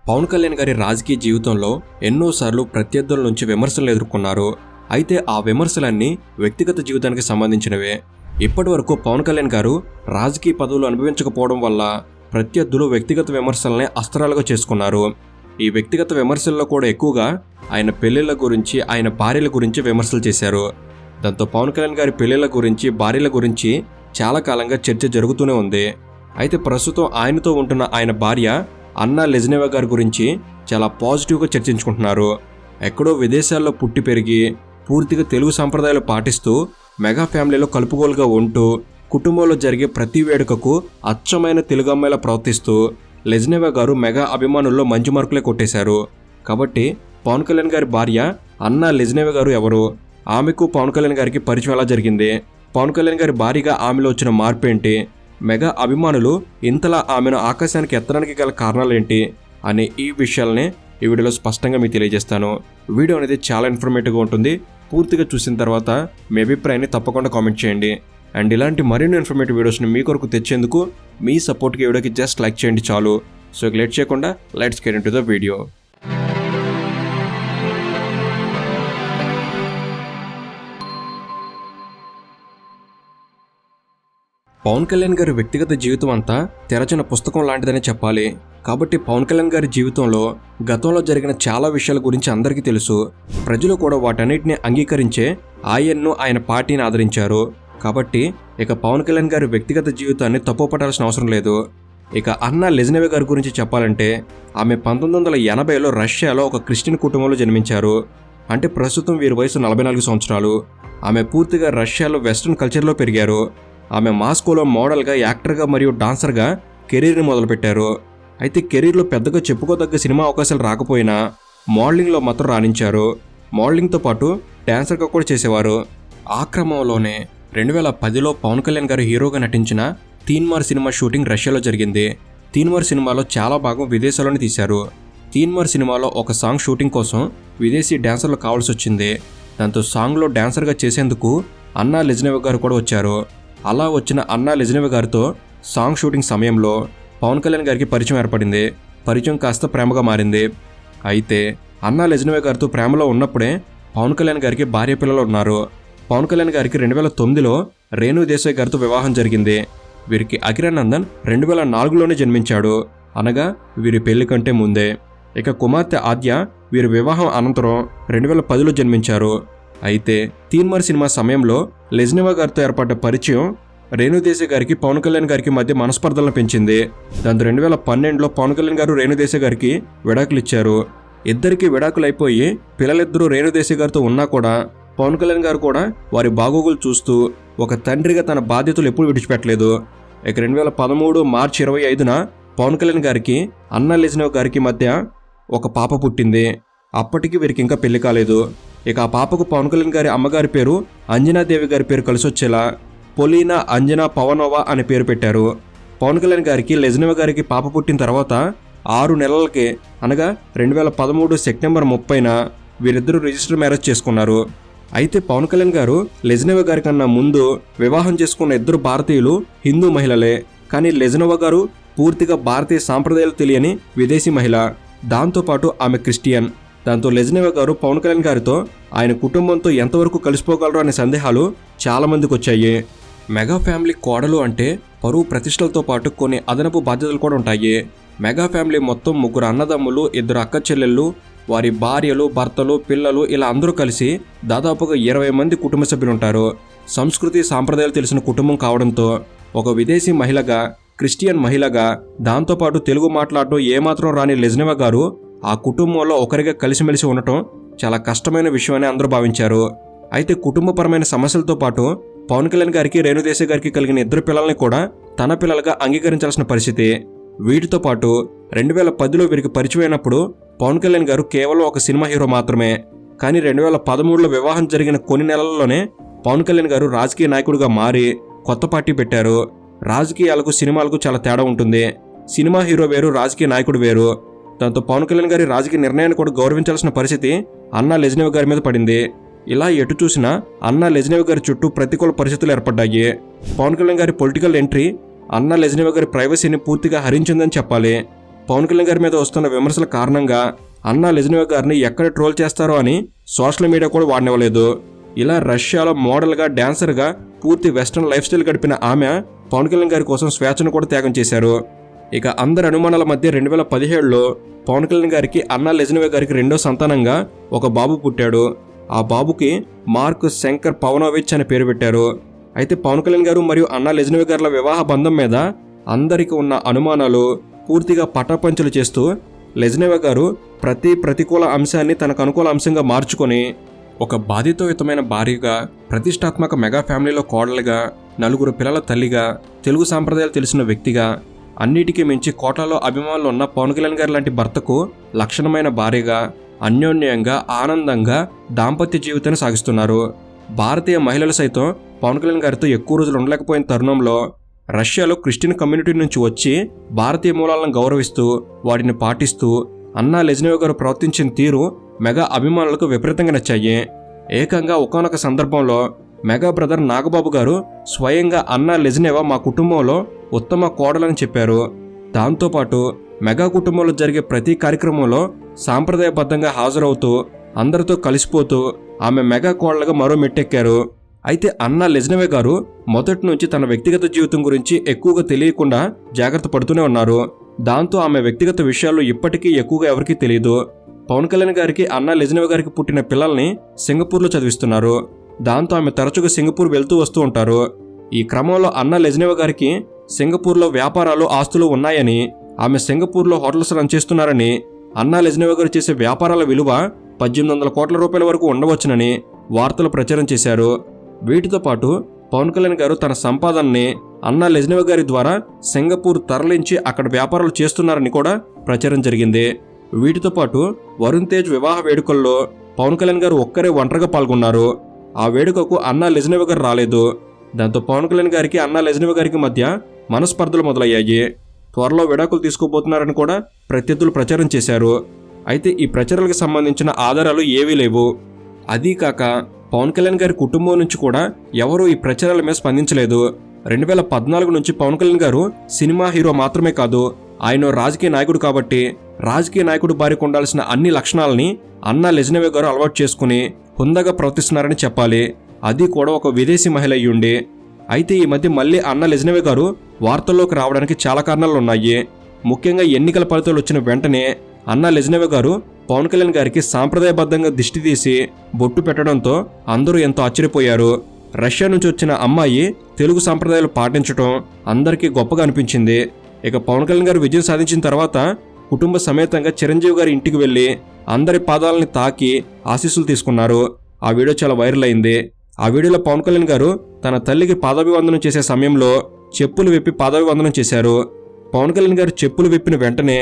పవన్ కళ్యాణ్ గారి రాజకీయ జీవితంలో ఎన్నోసార్లు ప్రత్యర్థుల నుంచి విమర్శలు ఎదుర్కొన్నారు. అయితే ఆ విమర్శలన్నీ వ్యక్తిగత జీవితానికి సంబంధించినవే. ఇప్పటివరకు పవన్ కళ్యాణ్ గారు రాజకీయ పదవులు అనుభవించకపోవడం వల్ల ప్రత్యర్థులు వ్యక్తిగత విమర్శలనే అస్త్రాలుగా చేసుకున్నారు. ఈ వ్యక్తిగత విమర్శల్లో కూడా ఎక్కువగా ఆయన పెళ్లిళ్ల గురించి, ఆయన భార్యల గురించి విమర్శలు చేశారు. దాంతో పవన్ కళ్యాణ్ గారి పెళ్లిళ్ల గురించి, భార్యల గురించి చాలా కాలంగా చర్చ జరుగుతూనే ఉంది. అయితే ప్రస్తుతం ఆయనతో ఉంటున్న ఆయన భార్య అన్నా లెజ్నెవా గారి గురించి చాలా పాజిటివ్గా చర్చించుకుంటున్నారు. ఎక్కడో విదేశాల్లో పుట్టి పెరిగి పూర్తిగా తెలుగు సంప్రదాయాలు పాటిస్తూ మెగా ఫ్యామిలీలో కలుపుగోలుగా ఉంటూ కుటుంబంలో జరిగే ప్రతి వేడుకకు అచ్చమైన తెలుగు అమ్మాయిలా ప్రవర్తిస్తూ లెజ్నెవా గారు మెగా అభిమానుల్లో మంచి మార్కులే కొట్టేశారు. కాబట్టి పవన్ కళ్యాణ్ గారి భార్య అన్నా లెజ్నెవా గారు ఎవరు, ఆమెకు పవన్ కళ్యాణ్ గారికి పరిచయం ఎలా జరిగింది, పవన్ కళ్యాణ్ గారి భార్యగా ఆమెలో వచ్చిన మార్పు ఏంటి, మెగా అభిమానులు ఇంతలా ఆమెను ఆకాశానికి ఎత్తడానికి గల కారణాలేంటి అనే ఈ విషయాలనే ఈ వీడియోలో స్పష్టంగా మీకు తెలియజేస్తాను. వీడియో అనేది చాలా ఇన్ఫర్మేటివ్గా ఉంటుంది. పూర్తిగా చూసిన తర్వాత మీ అభిప్రాయాన్ని తప్పకుండా కామెంట్ చేయండి. అండ్ ఇలాంటి మరిన్ని ఇన్ఫర్మేటివ్ వీడియోస్ని మీ కొరకు తెచ్చేందుకు మీ సపోర్ట్కి వీడియోకి జస్ట్ లైక్ చేయండి చాలు. సో లేట్ చేయకుండా let's get into the video. Pawan Kalyan గారి వ్యక్తిగత జీవితం అంతా తెరచిన పుస్తకం లాంటిదని చెప్పాలి. కాబట్టి పవన్ కళ్యాణ్ గారి జీవితంలో గతంలో జరిగిన చాలా విషయాల గురించి అందరికీ తెలుసు. ప్రజలు కూడా వాటన్నిటిని అంగీకరించే ఆయన్ను, ఆయన పార్టీని ఆదరించారు. కాబట్టి ఇక పవన్ కళ్యాణ్ గారి వ్యక్తిగత జీవితాన్ని తప్పుపట్టాల్సిన అవసరం లేదు. ఇక అన్నా లెజ్నెవా గారి గురించి చెప్పాలంటే ఆమె 1980లో రష్యాలో ఒక క్రిస్టియన్ కుటుంబంలో జన్మించారు. అంటే ప్రస్తుతం వీరి వయసు 44 సంవత్సరాలు. ఆమె పూర్తిగా రష్యాలో వెస్ట్రన్ కల్చర్లో పెరిగారు. ఆమె మాస్కోలో మోడల్గా, యాక్టర్గా మరియు డాన్సర్గా కెరీర్ని మొదలుపెట్టారు. అయితే కెరీర్లో పెద్దగా చెప్పుకోదగ్గ సినిమా అవకాశాలు రాకపోయినా మోడలింగ్లో మాత్రం రాణించారు. మోడలింగ్తో పాటు డాన్సర్గా కూడా చేసేవారు. ఆ క్రమంలోనే 2010లో పవన్ కళ్యాణ్ గారు హీరోగా నటించిన తీన్మార్ సినిమా షూటింగ్ రష్యాలో జరిగింది. తీన్మార్ సినిమాలో చాలా భాగం విదేశాల్లోనే తీశారు. తీన్మార్ సినిమాలో ఒక సాంగ్ షూటింగ్ కోసం విదేశీ డాన్సర్లు కావాల్సి వచ్చింది. దాంతో సాంగ్లో డాన్సర్గా చేసేందుకు అన్నా లెజ్నెవా గారు కూడా వచ్చారు. అలా వచ్చిన అన్నా లెజ్నెవా గారితో సాంగ్ షూటింగ్ సమయంలో పవన్ కళ్యాణ్ గారికి పరిచయం ఏర్పడింది. పరిచయం కాస్త ప్రేమగా మారింది. అయితే అన్నా లెజ్నెవా గారితో ప్రేమలో ఉన్నప్పుడే పవన్ కళ్యాణ్ గారికి భార్య పిల్లలు ఉన్నారు. పవన్ కళ్యాణ్ గారికి 2009లో రేణు దేశాయ్ గారితో వివాహం జరిగింది. వీరికి అకిరానందన్ 2004లోనే జన్మించాడు, అనగా వీరి పెళ్లి కంటే ముందే. ఇక కుమార్తె ఆద్య వీరి వివాహం అనంతరం 2010లో జన్మించారు. అయితే తీన్మార్ సినిమా సమయంలో లెజ్నెవా గారితో ఏర్పడ్డ పరిచయం రేణు దేశాయ్ గారికి, పవన్ కళ్యాణ్ గారికి మధ్య మనస్పర్ధలను పెంచింది. దాంతో 2012లో పవన్ కళ్యాణ్ గారు రేణు దేశాయ్ గారికి విడాకులు ఇచ్చారు. ఇద్దరికి విడాకులు అయిపోయి పిల్లలిద్దరూ రేణు దేశాయ్ గారితో ఉన్నా కూడా పవన్ కళ్యాణ్ గారు కూడా వారి బాగోగులు చూస్తూ ఒక తండ్రిగా తన బాధ్యతలు ఎప్పుడు విడిచిపెట్టలేదు. ఇక 2013 మార్చి 25న పవన్ కళ్యాణ్ గారికి, అన్నా లెజ్నెవా గారికి మధ్య ఒక పాప పుట్టింది. అప్పటికి వీరికి ఇంకా పెళ్లి కాలేదు. ఇక ఆ పాపకు పవన్ కళ్యాణ్ గారి అమ్మగారి పేరు అంజనాదేవి గారి పేరు కలిసి వచ్చేలా పొలీనా అంజనా పవనోవా అనే పేరు పెట్టారు. పవన్ కళ్యాణ్ గారికి, లెజ్నెవా గారికి పాప పుట్టిన తర్వాత 6 నెలలకే, అనగా 2013 సెప్టెంబర్ 30న వీరిద్దరూ రిజిస్టర్ మ్యారేజ్ చేసుకున్నారు. అయితే పవన్ కళ్యాణ్ గారు లెజ్నెవా గారి కన్నా ముందు వివాహం చేసుకున్న ఇద్దరు భారతీయులు హిందూ మహిళలే. కానీ లెజ్నెవా గారు పూర్తిగా భారతీయ సాంప్రదాయాలు తెలియని విదేశీ మహిళ. దాంతోపాటు ఆమె క్రిస్టియన్. దాంతో లెజ్నెవా గారు పవన్ కళ్యాణ్ గారితో, ఆయన కుటుంబంతో ఎంతవరకు కలిసిపోగలరు అనే సందేహాలు చాలా మందికి వచ్చాయి. మెగా ఫ్యామిలీ కోడలు అంటే పరువు ప్రతిష్టలతో పాటు కొన్ని అదనపు బాధ్యతలు కూడా ఉంటాయి. మెగా ఫ్యామిలీ మొత్తం 3 అన్నదమ్ములు, 2 అక్క చెల్లెళ్ళు, వారి భార్యలు, భర్తలు, పిల్లలు, ఇలా అందరూ కలిసి దాదాపుగా 20 మంది కుటుంబ సభ్యులు ఉంటారు. సంస్కృతి, సాంప్రదాయాలు తెలిసిన కుటుంబం కావడంతో ఒక విదేశీ మహిళగా, క్రిస్టియన్ మహిళగా, దాంతోపాటు తెలుగు మాట్లాడటం ఏమాత్రం రాని లెజ్నెవా గారు ఆ కుటుంబంలో ఒకరిగా కలిసిమెలిసి ఉండటం చాలా కష్టమైన విషయమని అందరూ భావించారు. అయితే కుటుంబపరమైన సమస్యలతో పాటు పవన్ కళ్యాణ్ గారికి, రేణు దేశాయ్ గారికి కలిగిన 2 పిల్లల్ని కూడా తన పిల్లలుగా అంగీకరించాల్సిన పరిస్థితి. వీటితో పాటు 2010లో వీరికి పరిచయం అయినప్పుడు పవన్ కళ్యాణ్ గారు కేవలం ఒక సినిమా హీరో మాత్రమే. కానీ 2013లో వివాహం జరిగిన కొన్ని నెలల్లోనే పవన్ కళ్యాణ్ గారు రాజకీయ నాయకుడిగా మారి కొత్త పార్టీ పెట్టారు. రాజకీయాలకు, సినిమాలకు చాలా తేడా ఉంటుంది. సినిమా హీరో వేరు, రాజకీయ నాయకుడు వేరు. దాంతో పవన్ కళ్యాణ్ గారి రాజకీయ నిర్ణయాన్ని కూడా గౌరవించాల్సిన పరిస్థితి అన్నా లెజ్నెవా గారి మీద పడింది. ఇలా ఎటు చూసినా అన్నా లెజ్నెవా గారి చుట్టూ ప్రతికూల పరిస్థితులు ఏర్పడ్డాయి. పవన్ కళ్యాణ్ గారి పొలిటికల్ ఎంట్రీ అన్నా లెజ్నెవా గారి ప్రైవసీని పూర్తిగా హరించిందని చెప్పాలి. పవన్ కళ్యాణ్ గారి మీద వస్తున్న విమర్శల కారణంగా అన్నా లెజ్నివా గారిని ఎక్కడ ట్రోల్ చేస్తారో అని సోషల్ మీడియా కూడా వాడనివ్వలేదు. ఇలా రష్యాలో మోడల్గా, డాన్సర్గా పూర్తి వెస్ట్రన్ లైఫ్ స్టైల్ గడిపిన ఆమె పవన్ కళ్యాణ్ గారి కోసం స్వేచ్ఛను కూడా త్యాగం చేశారు. ఇక అందరి అనుమానాల మధ్య 2017లో పవన్ కళ్యాణ్ గారికి అన్నా లెజ్నివా గారికి రెండో సంతానంగా ఒక బాబు పుట్టాడు. ఆ బాబుకి మార్క్ శంకర్ పవనోవిచ్ అని పేరు పెట్టారు. అయితే పవన్ కళ్యాణ్ గారు మరియు అన్నా లెజ్నివా గారుల వివాహ బంధం మీద అందరికీ ఉన్న అనుమానాలు పూర్తిగా పటాపంచలు చేస్తూ లెజ్నివా గారు ప్రతికూల అంశాన్ని తనకు అనుకూల అంశంగా మార్చుకొని ఒక బాధితోయుతమైన భార్యగా, ప్రతిష్టాత్మక మెగా ఫ్యామిలీలో కోడలుగా, 4 పిల్లల తల్లిగా, తెలుగు సాంప్రదాయాలు తెలిసిన వ్యక్తిగా, అన్నిటికీ మించి కోటాలో అభిమానులు ఉన్న పవన్ కళ్యాణ్ గారి లాంటి భర్తకు లక్షణమైన భార్యగా, అన్యోన్యంగా, ఆనందంగా దాంపత్య జీవితాన్ని సాగిస్తున్నారు. భారతీయ మహిళలు సైతం పవన్ కళ్యాణ్ గారితో ఎక్కువ రోజులు ఉండలేకపోయిన తరుణంలో రష్యాలో క్రిస్టియన్ కమ్యూనిటీ నుంచి వచ్చి భారతీయ మూలాలను గౌరవిస్తూ వాటిని పాటిస్తూ అన్నా లెజ్నివా గారు ప్రవర్తించిన తీరు మెగా అభిమానులకు విపరీతంగా నచ్చాయి. ఏకంగా ఒకానొక సందర్భంలో మెగా బ్రదర్ నాగబాబు గారు స్వయంగా అన్నా లెజ్నివా మా కుటుంబంలో ఉత్తమ కోడలని చెప్పారు. దాంతోపాటు మెగా కుటుంబంలో జరిగే ప్రతి కార్యక్రమంలో సాంప్రదాయబద్ధంగా హాజరవుతూ అందరితో కలిసిపోతూ ఆమె మెగా కోడలుగా మరో మెట్టెక్కారు. అయితే అన్నా లెజ్నివా గారు మొదటి నుంచి తన వ్యక్తిగత జీవితం గురించి ఎక్కువగా తెలియకుండా జాగ్రత్త పడుతూనే ఉన్నారు. దాంతో ఆమె వ్యక్తిగత విషయాలు ఇప్పటికీ ఎక్కువగా ఎవరికీ తెలియదు. పవన్ కళ్యాణ్ గారికి అన్నా లెజ్నివా గారికి పుట్టిన పిల్లల్ని సింగపూర్లో చదివిస్తున్నారు. దాంతో ఆమె తరచుగా సింగపూర్ వెళ్తూ వస్తూ ఉంటారు. ఈ క్రమంలో అన్నా లెజ్నివా గారికి సింగపూర్లో వ్యాపారాలు, ఆస్తులు ఉన్నాయని, ఆమె సింగపూర్లో హోటల్స్ రన్ చేస్తున్నారని, అన్నా లెజ్నివా గారు చేసే వ్యాపారాల విలువ 1800 కోట్ల రూపాయల వరకు ఉండవచ్చునని వార్తలు ప్రచారం చేశారు. వీటితో పాటు పవన్ కళ్యాణ్ గారు తన సంపాదనని అన్నా లెజ్నివా గారి ద్వారా సింగపూర్ తరలించి అక్కడ వ్యాపారాలు చేస్తున్నారని కూడా ప్రచారం జరిగింది. వీటితో పాటు వరుణ్ తేజ్ వివాహ వేడుకల్లో పవన్ కళ్యాణ్ గారు ఒక్కరే ఒంటరిగా పాల్గొన్నారు. ఆ వేడుకకు అన్నా లెజ్నివా గారు రాలేదు. దాంతో పవన్ కళ్యాణ్ గారికి అన్నా లెజ్నివా గారికి మధ్య మనస్పర్ధలు మొదలయ్యాయి. త్వరలో విడాకులు తీసుకోబోతున్నారని కూడా ప్రత్యర్థులు ప్రచారం చేశారు. అయితే ఈ ప్రచారాలకు సంబంధించిన ఆధారాలు ఏవీ లేవు. అదీ కాక పవన్ కళ్యాణ్ గారి కుటుంబం నుంచి కూడా ఎవరూ ఈ ప్రచారాల మీద స్పందించలేదు. 2014 నుంచి పవన్ కళ్యాణ్ గారు సినిమా హీరో మాత్రమే కాదు, ఆయన రాజకీయ నాయకుడు కాబట్టి రాజకీయ నాయకుడు భార్యకు ఉండాల్సిన అన్ని లక్షణాలని అన్నా లెజ్నివా గారు అలవాటు చేసుకుని హుందాగా ప్రవర్తిస్తున్నారని చెప్పాలి. అది కూడా ఒక విదేశీ మహిళ అయ్యుండి. అయితే ఈ మధ్య మళ్ళీ అన్నా లెజ్నివా గారు వార్తల్లోకి రావడానికి చాలా కారణాలు ఉన్నాయి. ముఖ్యంగా ఎన్నికల ఫలితాలు వచ్చిన వెంటనే అన్నా లెజ్నివా గారు పవన్ కళ్యాణ్ గారికి సాంప్రదాయబద్ధంగా దిష్టి తీసి బొట్టు పెట్టడంతో అందరూ ఎంతో ఆశ్చర్యపోయారు. రష్యా నుంచి వచ్చిన అమ్మాయి తెలుగు సాంప్రదాయాలు పాటించడం అందరికీ గొప్పగా అనిపించింది. ఇక పవన్ కళ్యాణ్ గారు విజయం సాధించిన తర్వాత కుటుంబ సమేతంగా చిరంజీవి గారి ఇంటికి వెళ్లి అందరి పాదాలని తాకి ఆశీస్సులు తీసుకున్నారు. ఆ వీడియో చాలా వైరల్ అయింది. ఆ వీడియోలో పవన్ కళ్యాణ్ గారు తన తల్లికి పాదాభివందనం చేసే సమయంలో చెప్పులు విప్పి పాదాభివందనం చేశారు. పవన్ కళ్యాణ్ గారు చెప్పులు విప్పిన వెంటనే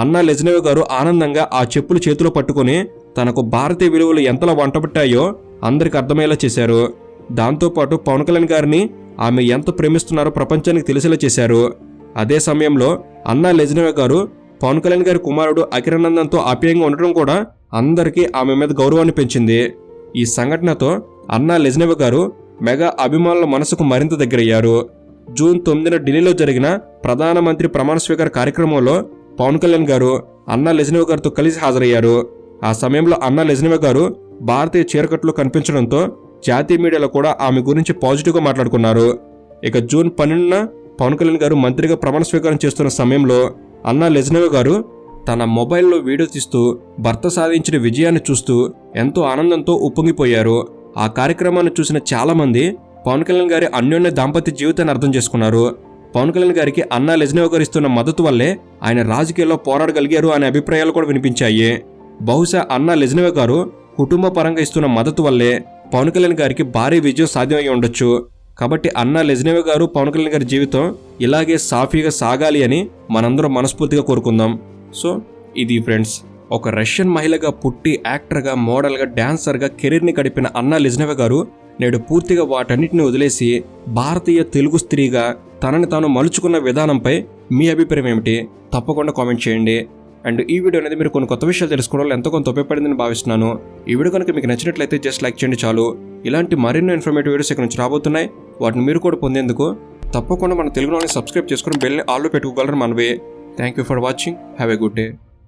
అన్నా లెజ్నివా గారు ఆనందంగా ఆ చెప్పులు చేతిలో పట్టుకుని తనకు భారతీయ విలువలు ఎంతలా వంటబట్టాయో అందరికి అర్థమయ్యేలా చేశారు. దాంతోపాటు పవన్ కళ్యాణ్ గారిని ఆమె ఎంత ప్రేమిస్తున్నారో ప్రపంచానికి తెలిసేలా చేశారు. అదే సమయంలో అన్నా లెజ్నివా గారు పవన్ కళ్యాణ్ గారి కుమారుడు అకిరానందన్తో ఆప్యాయంగా ఉండడం కూడా అందరికీ ఆమె మీద గౌరవాన్ని పెంచింది. ఈ సంఘటనతో అన్నా లెజ్నివా గారు మెగా అభిమానుల మనసుకు మరింత దగ్గరయ్యారు. జూన్ 9న ఢిల్లీలో జరిగిన ప్రధానమంత్రి ప్రమాణ స్వీకార కార్యక్రమంలో పవన్ కళ్యాణ్ గారు అన్నా లెజ్నివా గారితో కలిసి హాజరయ్యారు. ఆ సమయంలో అన్నా లెజ్నివా గారు భారతీయ చీరకట్లో కనిపించడంతో జాతీయ మీడియాలో కూడా ఆమె గురించి పాజిటివ్గా మాట్లాడుకున్నారు. ఇక జూన్ 12న పవన్ కళ్యాణ్ గారు మంత్రిగా ప్రమాణ స్వీకారం చేస్తున్న సమయంలో అన్నా లెజ్నివా గారు తన మొబైల్లో వీడియో తీస్తూ భర్త సాధించిన విజయాన్ని చూస్తూ ఎంతో ఆనందంతో ఉప్పొంగిపోయారు. ఆ కార్యక్రమాన్ని చూసిన చాలామంది పవన్ కళ్యాణ్ గారి అన్యోన్య దాంపత్య జీవితాన్ని అర్థం చేసుకున్నారు. పవన్ కళ్యాణ్ గారికి అన్నా లెజ్నివా గారు ఇస్తున్న మద్దతు వల్లే ఆయన రాజకీయాల్లో పోరాడగలిగారు అనే అభిప్రాయాలు కూడా వినిపించాయి. బహుశా అన్నా లెజ్నివా గారు కుటుంబ పరంగా ఇస్తున్న మద్దతు వల్లే పవన్ కళ్యాణ్ గారికి భారీ విజయం సాధ్యమై ఉండొచ్చు. కాబట్టి అన్నా లెజ్నివా గారు పవన్ కళ్యాణ్ గారి జీవితం ఇలాగే సాఫీగా సాగాలి అని మనందరం మనస్ఫూర్తిగా కోరుకుందాం. సో ఇది ఫ్రెండ్స్, ఒక రష్యన్ మహిళగా పుట్టి యాక్టర్గా, మోడల్గా, డాన్సర్గా కెరీర్ని గడిపిన అన్నా లెజ్నివా గారు నేడు పూర్తిగా వాటన్నిటిని వదిలేసి భారతీయ తెలుగు స్త్రీగా తనని తాను మలుచుకున్న విధానంపై మీ అభిప్రాయం ఏమిటి? తప్పకుండా కామెంట్ చేయండి. అండ్ ఈ వీడియో అనేది మీరు కొన్ని కొత్త విషయాలు తెలుసుకోవడంలో ఎంతో కొంత ఉపయోగపడిందని భావిస్తున్నాను. ఈ వీడియో కనుక మీకు నచ్చినట్లయితే జస్ట్ లైక్ చేయండి చాలు. ఇలాంటి మరెన్నో ఇన్ఫర్మేటివ్ వీడియోస్ ఇక్కడ నుంచి రాబోతున్నాయి. వాటిని మీరు కూడా పొందేందుకు తప్పకుండా మన తెలుగులోని సబ్స్క్రైబ్ చేసుకుని బెల్ని ఆల్లో పెట్టుకోగలరని మనవి. Thank you for watching. Have a good day.